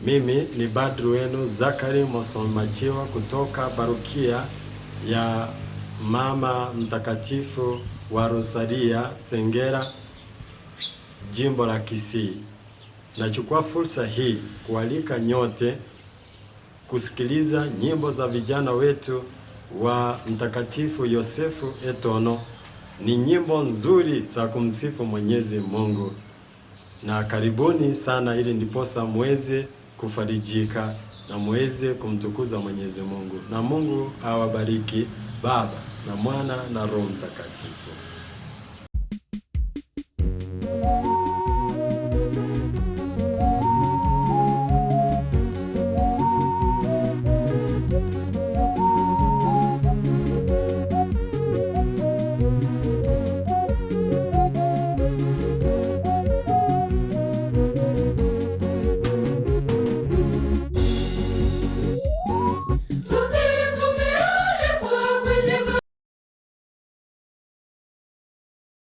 Mimi ni badru wenu Zakari Mosomachiwa kutoka Parokia ya Mama Mtakatifu wa Rosaria Sengera, Jimbo la Kisii. Nachukua fursa hii kualika nyote kusikiliza nyimbo za vijana wetu wa Mtakatifu Yosefu Etono. Ni nyimbo nzuri za kumsifu Mwenyezi Mungu. Na karibuni sana, ili ndiposa muweze kufarijika na muweze kumtukuza Mwenyezi Mungu. Na Mungu awabariki, Baba na Mwana na Roho Mtakatifu.